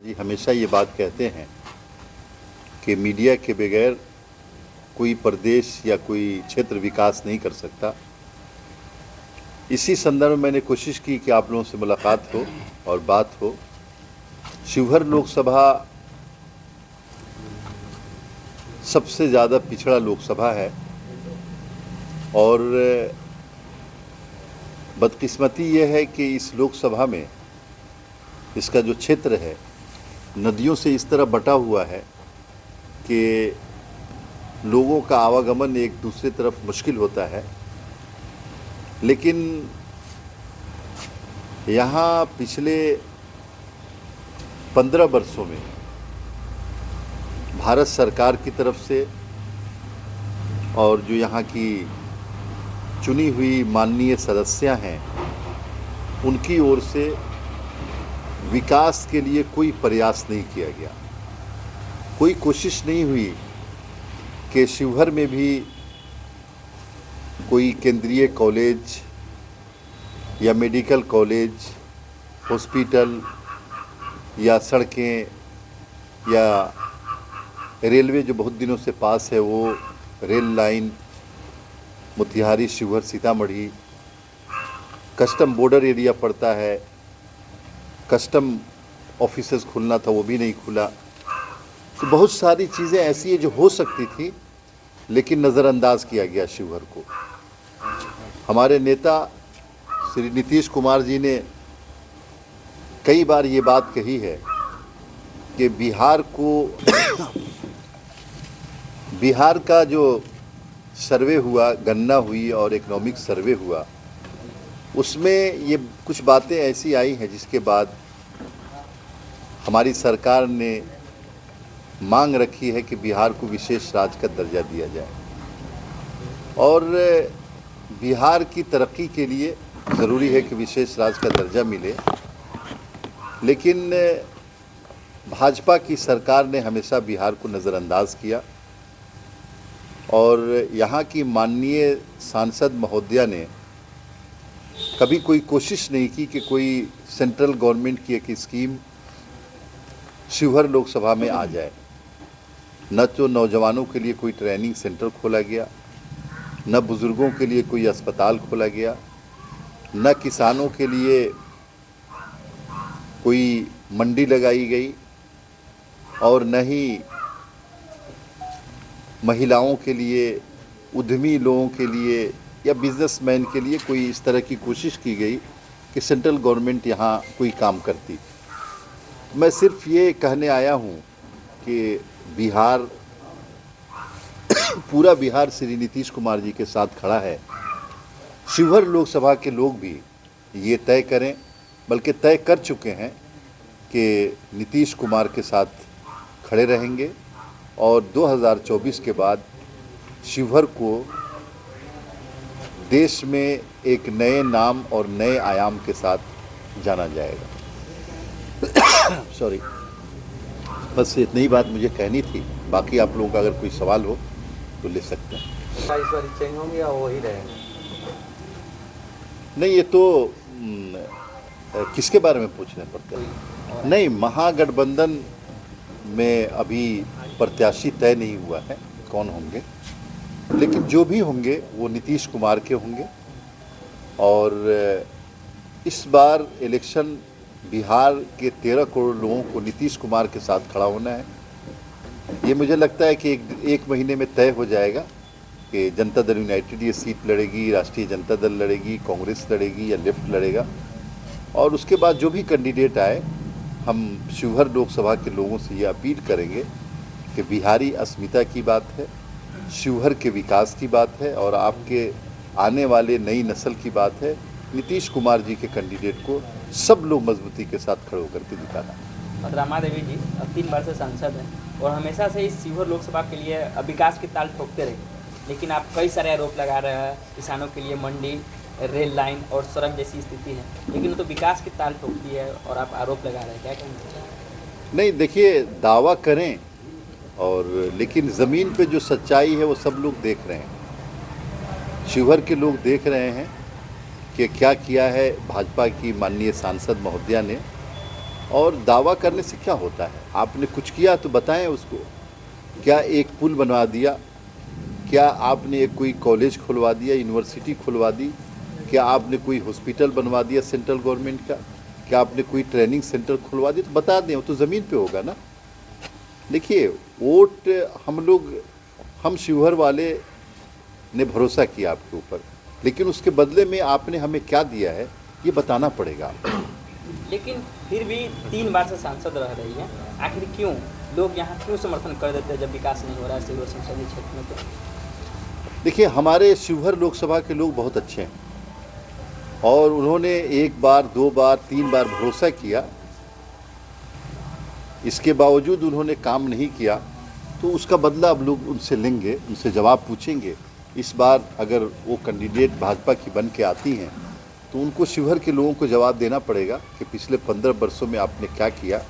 जी हमेशा ये बात कहते हैं कि मीडिया के बगैर कोई प्रदेश या कोई क्षेत्र विकास नहीं कर सकता। इसी संदर्भ में मैंने कोशिश की कि आप लोगों से मुलाकात हो और बात हो। शिवहर लोकसभा सबसे ज़्यादा पिछड़ा लोकसभा है और बदकिस्मती ये है कि इस लोकसभा में इसका जो क्षेत्र है नदियों से इस तरह बटा हुआ है कि लोगों का आवागमन एक दूसरे तरफ मुश्किल होता है। लेकिन यहाँ पिछले 15 वर्षों में भारत सरकार की तरफ से और जो यहाँ की चुनी हुई माननीय सदस्या हैं उनकी ओर से विकास के लिए कोई प्रयास नहीं किया गया। कोई कोशिश नहीं हुई कि शिवहर में भी कोई केंद्रीय कॉलेज या मेडिकल कॉलेज, हॉस्पिटल या सड़कें या रेलवे जो बहुत दिनों से पास है वो rail line Motihari Sheohar Sitamarhi, custom border area पड़ता है, कस्टम ऑफिसेस खुलना था वो भी नहीं खुला। तो बहुत सारी चीज़ें ऐसी है जो हो सकती थी लेकिन नज़रअंदाज किया गया शिवहर को। हमारे नेता श्री नीतीश कुमार जी ने कई बार ये बात कही है कि बिहार का जो सर्वे हुआ, गणना हुई और इकोनॉमिक सर्वे हुआ, उसमें ये कुछ बातें ऐसी आई हैं जिसके बाद हमारी सरकार ने मांग रखी है कि बिहार को विशेष राज्य का दर्जा दिया जाए। और बिहार की तरक्की के लिए ज़रूरी है कि विशेष राज्य का दर्जा मिले, लेकिन भाजपा की सरकार ने हमेशा बिहार को नज़रअंदाज किया और यहाँ की माननीय सांसद महोदया ने कभी कोई कोशिश नहीं की कि कोई सेंट्रल गवर्नमेंट की एक स्कीम शिवहर लोकसभा में आ जाए। न तो नौजवानों के लिए कोई ट्रेनिंग सेंटर खोला गया, न बुज़ुर्गों के लिए कोई अस्पताल खोला गया, न किसानों के लिए कोई मंडी लगाई गई और न ही महिलाओं के लिए, उद्यमी लोगों के लिए या बिजनेसमैन के लिए कोई इस तरह की कोशिश की गई कि सेंट्रल गवर्नमेंट यहाँ कोई काम करती। मैं सिर्फ ये कहने आया हूँ कि बिहार पूरा बिहार श्री नीतीश कुमार जी के साथ खड़ा है। शिवहर लोकसभा के लोग भी ये तय करें, बल्कि तय कर चुके हैं कि नीतीश कुमार के साथ खड़े रहेंगे और 2024 के बाद शिवहर को देश में एक नए नाम और नए आयाम के साथ जाना जाएगा। सॉरी, बस इतनी ही बात मुझे कहनी थी। बाकी आप लोगों का अगर कोई सवाल हो तो ले सकते हैं। इस बार चेंज होंगे या वही रहेंगे? नहीं, ये तो किसके बारे में पूछने पड़ते हैं। नहीं, महागठबंधन में अभी प्रत्याशी तय नहीं हुआ है कौन होंगे, लेकिन जो भी होंगे वो नीतीश कुमार के होंगे। और इस बार इलेक्शन बिहार के 13 करोड़ लोगों को नीतीश कुमार के साथ खड़ा होना है। ये मुझे लगता है कि एक महीने में तय हो जाएगा कि जनता दल यूनाइटेड ये सीट लड़ेगी, राष्ट्रीय जनता दल लड़ेगी, कांग्रेस लड़ेगी या लेफ्ट लड़ेगा। और उसके बाद जो भी कैंडिडेट आए, हम शिवहर लोकसभा के लोगों से ये अपील करेंगे कि बिहारी अस्मिता की बात है, शिवहर के विकास की बात है और आपके आने वाले नई नस्ल की बात है। नीतीश कुमार जी के कैंडिडेट को सब लोग मजबूती के साथ खड़े होकर के दिखाना। रमा देवी जी अब 3 बार से सांसद हैं और हमेशा से इस शिवहर लोकसभा के लिए विकास की ताल ठोकते रहे, लेकिन आप कई सारे आरोप लगा रहे हैं किसानों के लिए मंडी, रेल लाइन और सड़क जैसी स्थिति है, लेकिन वो तो विकास की ताल ठोकती है और आप आरोप लगा रहे हैं, क्या कहेंगे? नहीं, देखिए, दावा करें और लेकिन ज़मीन पे जो सच्चाई है वो सब लोग देख रहे हैं। शिवहर के लोग देख रहे हैं कि क्या किया है भाजपा की माननीय सांसद महोदया ने और दावा करने से क्या होता है? आपने कुछ किया तो बताएं उसको। क्या एक पुल बनवा दिया? क्या आपने एक कोई कॉलेज खुलवा दिया, यूनिवर्सिटी खुलवा दी? क्या आपने कोई हॉस्पिटल बनवा दिया सेंट्रल गवर्नमेंट का? क्या आपने कोई ट्रेनिंग सेंटर खुलवा दिया? तो बता दें, वो तो ज़मीन पे होगा ना। देखिए, वोट हम शिवहर वाले ने भरोसा किया आपके ऊपर, लेकिन उसके बदले में आपने हमें क्या दिया है ये बताना पड़ेगा। लेकिन फिर भी 3 बार से सांसद रह रही है, आखिर क्यों लोग यहाँ क्यों समर्थन कर देते हैं जब विकास नहीं हो रहा है शिवहर संसदीय क्षेत्र में? तो देखिए, हमारे शिवहर लोकसभा के लोग बहुत अच्छे हैं और उन्होंने 1 बार 2 बार 3 बार भरोसा किया, इसके बावजूद उन्होंने काम नहीं किया, तो उसका बदला अब लोग उनसे लेंगे, उनसे जवाब पूछेंगे। इस बार अगर वो कैंडिडेट भाजपा की बन के आती हैं तो उनको शिवहर के लोगों को जवाब देना पड़ेगा कि पिछले 15 वर्षों में आपने क्या किया।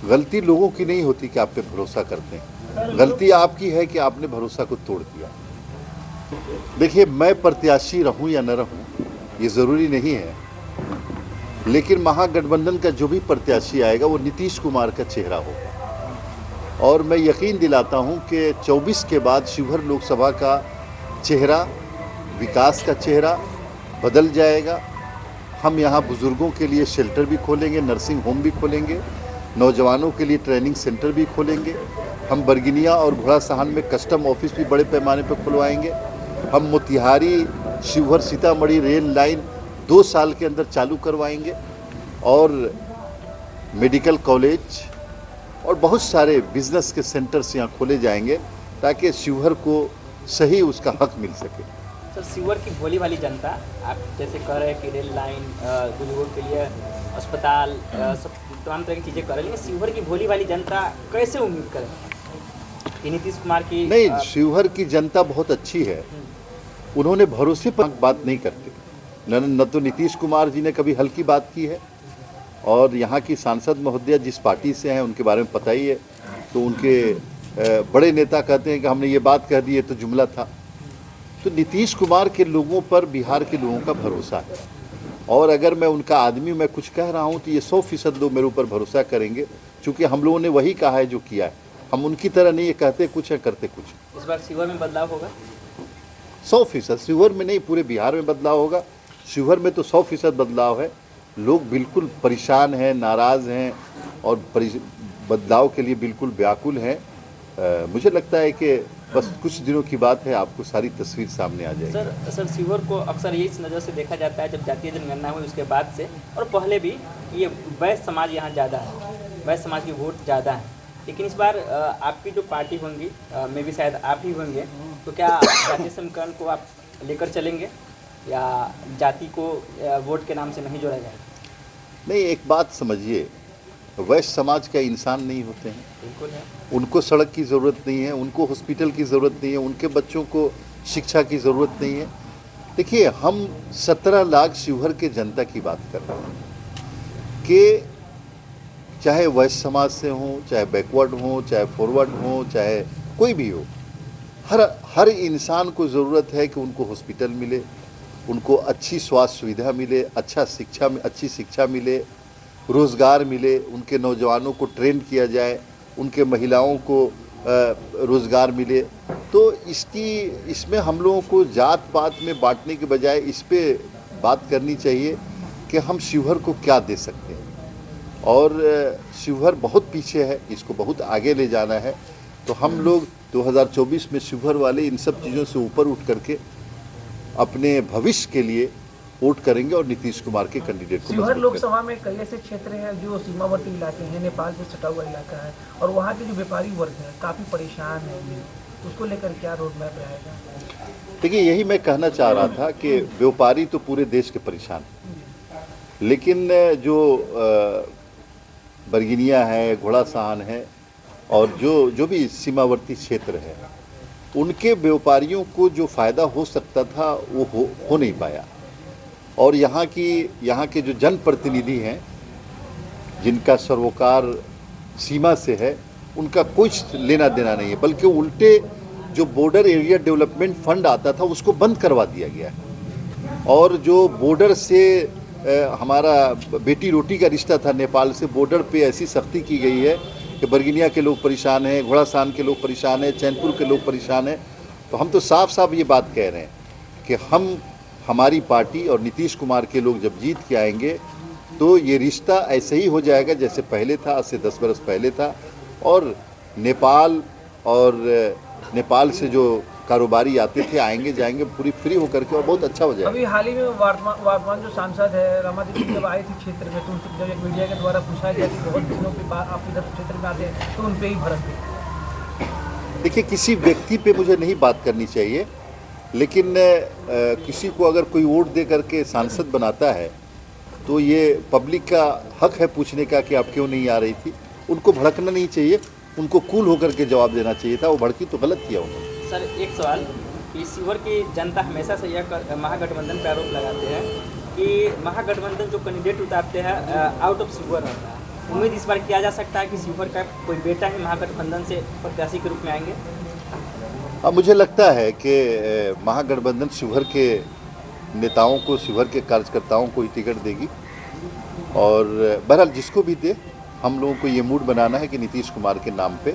गलती लोगों की नहीं होती कि आप पे भरोसा करते हैं, गलती आपकी है कि आपने भरोसा को तोड़ दिया। देखिए, मैं प्रत्याशी रहूं या न रहूं ये ज़रूरी नहीं है, लेकिन महागठबंधन का जो भी प्रत्याशी आएगा वो नीतीश कुमार का चेहरा होगा और मैं यकीन दिलाता हूं कि 24 के बाद शिवहर लोकसभा का चेहरा, विकास का चेहरा बदल जाएगा। हम यहाँ बुज़ुर्गों के लिए शेल्टर भी खोलेंगे, नर्सिंग होम भी खोलेंगे, नौजवानों के लिए ट्रेनिंग सेंटर भी खोलेंगे। हम बरगिनिया और घोड़ा सहान में कस्टम ऑफिस भी बड़े पैमाने पर खुलवाएंगे। हम मोतिहारी शिवहर सीतामढ़ी रेल लाइन 2 साल के अंदर चालू करवाएंगे और मेडिकल कॉलेज और बहुत सारे बिजनेस के सेंटर्स यहाँ खोले जाएंगे ताकि शिवहर को सही उसका हक मिल सके। सर, शिवहर की भोली भाली जनता, आप जैसे कह रहे हैं कि रेल लाइन, बुजुर्गों के लिए अस्पताल, सब तमाम तरह की चीज़ें कर रहे हैं, लेकिन शिवहर की भोली भाली जनता कैसे उम्मीद करे कि नीतीश कुमार की नहीं, शिवहर की जनता बहुत अच्छी है, उन्होंने भरोसे पर बात नहीं करते। न तो नीतीश कुमार जी ने कभी हल्की बात की है और यहाँ की सांसद महोदया जिस पार्टी से हैं उनके बारे में पता ही है, तो उनके बड़े नेता कहते हैं कि हमने ये बात कह दी है तो जुमला था। तो नीतीश कुमार के लोगों पर बिहार के लोगों का भरोसा है और अगर मैं उनका आदमी मैं कुछ कह रहा हूँ तो ये 100% लोग मेरे ऊपर भरोसा करेंगे, क्योंकि हम लोगों ने वही कहा है जो किया है। हम उनकी तरह नहीं, ये कहते कुछ है करते कुछ। इस बार शिवहर में बदलाव होगा? 100%। शिवहर में नहीं, पूरे बिहार में बदलाव होगा। शिवहर में तो 100% बदलाव है। लोग बिल्कुल परेशान हैं, नाराज़ हैं और बदलाव के लिए बिल्कुल व्याकुल हैं। मुझे लगता है कि बस कुछ दिनों की बात है, आपको सारी तस्वीर सामने आ जाएगी। सर, शिवहर को अक्सर ये इस नज़र से देखा जाता है, जब जातीय जनगणना हुई उसके बाद से और पहले भी, ये वैश्य समाज यहाँ ज़्यादा है, वैश्य समाज की वोट ज़्यादा है। लेकिन इस बार आपकी जो पार्टी होंगी, में भी शायद आप ही होंगे, तो क्या जातीय समीकरण को आप लेकर चलेंगे या जाति को वोट के नाम से नहीं जोड़ा जाएगा? नहीं, एक बात समझिए, वैश्य समाज का इंसान नहीं होते हैं। बिल्कुल है। उनको सड़क की ज़रूरत नहीं है, उनको हॉस्पिटल की ज़रूरत नहीं है, उनके बच्चों को शिक्षा की ज़रूरत नहीं है। देखिए, हम 17 लाख शिवहर के जनता की बात कर रहे हैं कि चाहे वैश्य समाज से हों, चाहे बैकवर्ड हों, चाहे फॉरवर्ड हों, चाहे कोई भी हो, हर इंसान को ज़रूरत है कि उनको हॉस्पिटल मिले, उनको अच्छी स्वास्थ्य सुविधा मिले, अच्छी शिक्षा मिले, रोज़गार मिले, उनके नौजवानों को ट्रेन किया जाए, उनके महिलाओं को रोज़गार मिले। तो इसमें हम लोगों को जात पात में बांटने के बजाय इस पे बात करनी चाहिए कि हम शिवहर को क्या दे सकते हैं। और शिवहर बहुत पीछे है, इसको बहुत आगे ले जाना है। तो हम लोग 2024 में शिवहर वाले इन सब चीज़ों से ऊपर उठ करके अपने भविष्य के लिए वोट करेंगे और नीतीश कुमार के कैंडिडेट को। शिवहर लोकसभा में कई ऐसे क्षेत्र हैं जो सीमावर्ती इलाके हैं, नेपाल से सटा हुआ इलाका है और वहाँ के जो व्यापारी वर्ग है काफ़ी परेशान है, उसको लेकर क्या रोड मैप रहेगा? देखिए, यही मैं कहना चाह रहा था कि व्यापारी तो पूरे देश के परेशान हैं, लेकिन जो बरगिनिया है, घोड़ा सहान है और जो भी सीमावर्ती क्षेत्र है, उनके व्यापारियों को जो फ़ायदा हो सकता था वो हो नहीं पाया। और यहाँ के जो जनप्रतिनिधि हैं जिनका सरोकार सीमा से है, उनका कुछ लेना देना नहीं है, बल्कि उल्टे जो बॉर्डर एरिया डेवलपमेंट फंड आता था उसको बंद करवा दिया गया है। और जो बॉर्डर से हमारा बेटी रोटी का रिश्ता था नेपाल से, बॉर्डर पे ऐसी सख्ती की गई है कि बरगिनिया के लोग परेशान हैं, घोड़ासान के लोग परेशान हैं, चैनपुर के लोग परेशान हैं। तो हम तो साफ साफ ये बात कह रहे हैं कि हमारी पार्टी और नीतीश कुमार के लोग जब जीत के आएंगे तो ये रिश्ता ऐसे ही हो जाएगा जैसे पहले था, आज से 10 बरस पहले था। और नेपाल से जो कारोबारी आते थे आएंगे जाएंगे पूरी फ्री होकर के, और बहुत अच्छा हो जाएगा। अभी हाल ही में वर्तमान जो सांसद है रमा देवी जब आई थी क्षेत्र में, तो उनसे जब एक मीडिया के द्वारा पूछा गया कि बहुत दिनों के बाद आप इधर क्षेत्र में आते हैं तो उन पे ही भड़क गए। देखिए, किसी व्यक्ति पे मुझे नहीं बात करनी चाहिए, लेकिन किसी को अगर कोई वोट दे करके सांसद बनाता है तो ये पब्लिक का हक है पूछने का कि आप क्यों नहीं आ रही थी। उनको भड़कना नहीं चाहिए, उनको कूल होकर के जवाब देना चाहिए था। वो भड़की तो गलत किया उन्होंने। सर एक सवाल कि शिवहर की जनता हमेशा से यह महागठबंधन पर आरोप लगाते हैं कि महागठबंधन जो कैंडिडेट उतारते हैं आउट ऑफ शिवहर रहता है। उम्मीद इस बार किया जा सकता है कि शिवहर का कोई बेटा ही महागठबंधन से प्रत्याशी के रूप में आएंगे। अब मुझे लगता है कि महागठबंधन शिवहर के नेताओं को, शिवहर के कार्यकर्ताओं को ही टिकट देगी। और बहरहाल जिसको भी दे, हम लोगों को ये मूड बनाना है कि नीतीश कुमार के नाम पे,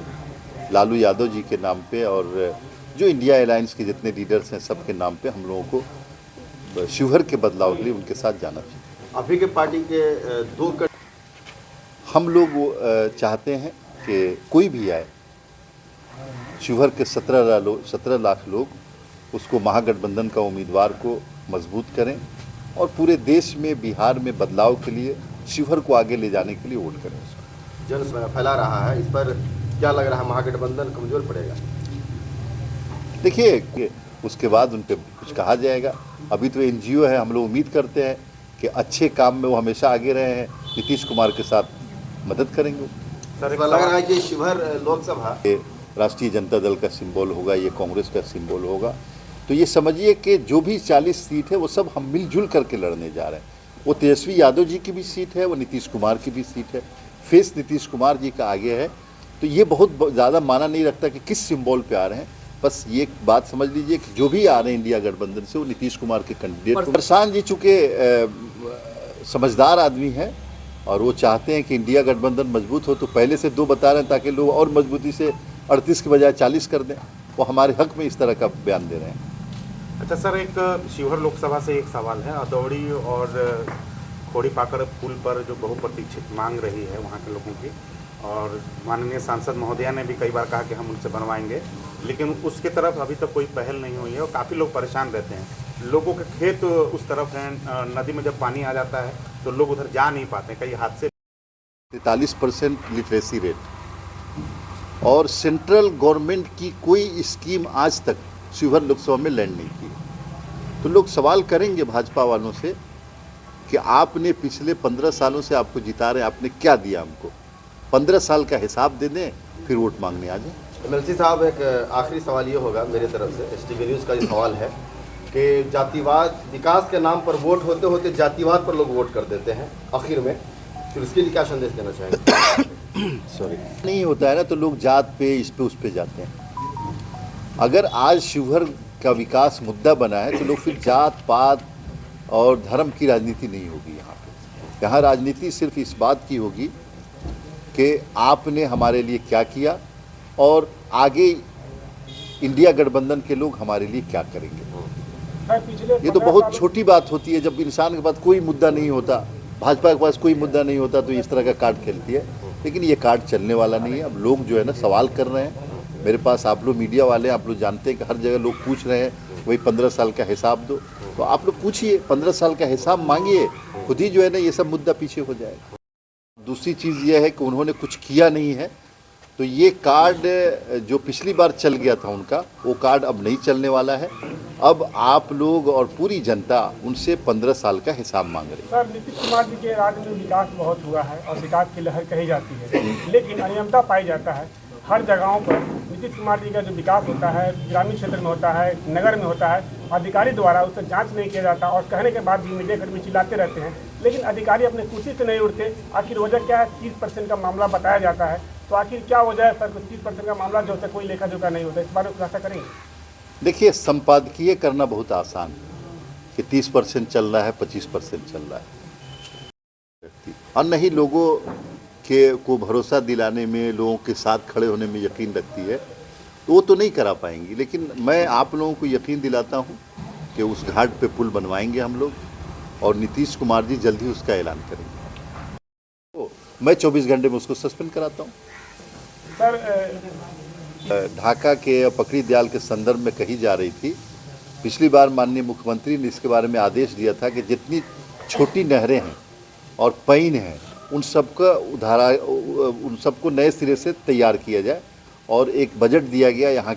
लालू यादव जी के नाम पे और जो इंडिया अलायंस के जितने लीडर्स हैं सबके नाम पे हम लोगों को शिवहर के बदलाव के लिए उनके साथ जाना चाहिए। अभी के पार्टी के हम लोग चाहते हैं कि कोई भी आए, शिवहर के 17 लाख लोग उसको महागठबंधन का उम्मीदवार को मजबूत करें और पूरे देश में, बिहार में बदलाव के लिए शिवहर को आगे ले जाने के लिए वोट करें। जन फैला रहा है, इस पर क्या लग रहा है, महागठबंधन कमजोर पड़ेगा? देखिए कि उसके बाद उन पर कुछ कहा जाएगा। अभी तो NGO है, हम लोग उम्मीद करते हैं कि अच्छे काम में वो हमेशा आगे रहे हैं, नीतीश कुमार के साथ मदद करेंगे। सर लग रहा है कि शिवहर लोकसभा राष्ट्रीय जनता दल का सिंबल होगा, ये कांग्रेस का सिंबल होगा। तो ये समझिए कि जो भी 40 सीट है वो सब हम मिलजुल करके लड़ने जा रहे हैं। वो तेजस्वी यादव जी की भी सीट है, वो नीतीश कुमार की भी सीट है, फेस नीतीश कुमार जी का आगे है। तो ये बहुत ज़्यादा माना नहीं रखता कि किस सिंबल पे आ रहे हैं। बस ये बात समझ लीजिए कि जो भी आ रहे हैं इंडिया गठबंधन से वो नीतीश कुमार के कैंडिडेट। प्रशांत जी चूँकि समझदार आदमी हैं और वो चाहते हैं कि इंडिया गठबंधन मजबूत हो, तो पहले से 2 बता रहे हैं ताकि लोग और मजबूती से 38 के बजाय 40 कर दें। वो हमारे हक में इस तरह का बयान दे रहे हैं। अच्छा सर, एक शिवहर लोकसभा से एक सवाल है। अदौड़ी और खोड़ी पाकड़ पुल पर जो बहुप्रतीक्षित मांग रही है वहाँ के लोगों की, और माननीय सांसद महोदया ने भी कई बार कहा कि हम उनसे बनवाएंगे, लेकिन उसके तरफ अभी तक कोई पहल नहीं हुई है और काफ़ी लोग परेशान रहते हैं। लोगों के खेत उस तरफ हैं, नदी में जब पानी आ जाता है तो लोग उधर जा नहीं पाते, कई हादसे। 43% लिटरेसी रेट और सेंट्रल गवर्नमेंट की कोई स्कीम आज तक शिवहर लोकसभा में लैंड नहीं की। तो लोग सवाल करेंगे भाजपा वालों से कि आपने पिछले 15 सालों से आपको जिता रहे, आपने क्या दिया हमको? 15 साल का हिसाब दे दें, फिर वोट मांगने आ जाए। MLC साहब, एक आखिरी सवाल ये होगा मेरी तरफ से, STV न्यूज़ का ये सवाल है कि जातिवाद, विकास के नाम पर वोट होते होते जातिवाद पर लोग वोट कर देते हैं आखिर में, फिर इसके लिए क्या संदेश देना चाहेंगे? सॉरी, नहीं होता है ना, तो लोग जात पे, इस पे, उस पे जाते हैं। अगर आज शिवहर का विकास मुद्दा बना है तो लोग फिर जात पात और धर्म की राजनीति नहीं होगी यहाँ पे। यहाँ राजनीति सिर्फ इस बात की होगी कि आपने हमारे लिए क्या किया और आगे इंडिया गठबंधन के लोग हमारे लिए क्या करेंगे। ये तो बहुत छोटी बात होती है जब इंसान के पास कोई मुद्दा नहीं होता, भाजपा के पास कोई मुद्दा नहीं होता तो इस तरह का कार्ड खेलती है। लेकिन ये कार्ड चलने वाला नहीं है। अब लोग जो है ना सवाल कर रहे हैं मेरे पास, आप लोग मीडिया वाले, आप लोग जानते हैं कि हर जगह लोग पूछ रहे हैं वही 15 साल का हिसाब दो, तो आप लोग पूछिए, 15 साल का हिसाब मांगिए, खुद ही जो है ना ये सब मुद्दा पीछे हो जाएगा। दूसरी चीज़ ये है कि उन्होंने कुछ किया नहीं है, तो ये कार्ड जो पिछली बार चल गया था उनका, वो कार्ड अब नहीं चलने वाला है। अब आप लोग और पूरी जनता उनसे 15 साल का हिसाब मांग रही है। सर, नीतीश कुमार जी के राज्य में विकास बहुत हुआ है और विकास की लहर कही जाती है, लेकिन अनियमितता पाई जाता है हर जगहों पर। नीतीश कुमार जी का जो विकास होता है ग्रामीण क्षेत्र में होता है, नगर में होता है, अधिकारी द्वारा उससे जांच नहीं किया जाता और कहने के बाद भी मीडिया कर्मी चिल्लाते रहते हैं, लेकिन अधिकारी अपने कुर्सी से नहीं उठते। आखिर वजह क्या है? 30% का मामला बताया जाता है, तो आखिर क्या वजह है सर? 30% का मामला जो है कोई लेखा जोखा नहीं होता, इस बारे में खुलासा करेंगे? देखिए, संपादकीय करना बहुत आसान है कि 30% चल रहा है, 25% चल रहा है। और नहीं लोगों को भरोसा दिलाने में, लोगों के साथ खड़े होने में यकीन रखती है, तो वो तो नहीं करा पाएंगी। लेकिन मैं आप लोगों को यकीन दिलाता हूँ कि उस घाट पे पुल बनवाएंगे हम लोग, और नीतीश कुमार जी जल्द ही उसका ऐलान करेंगे। तो मैं 24 घंटे में उसको सस्पेंड कराता हूँ। सर ढाका के पकड़ी दयाल के संदर्भ में कही जा रही थी, पिछली बार माननीय मुख्यमंत्री ने इसके बारे में आदेश दिया था कि जितनी छोटी नहरें हैं और पईन हैं उन सबको नए सिरे से तैयार किया जाए, और एक बजट दिया गया यहाँ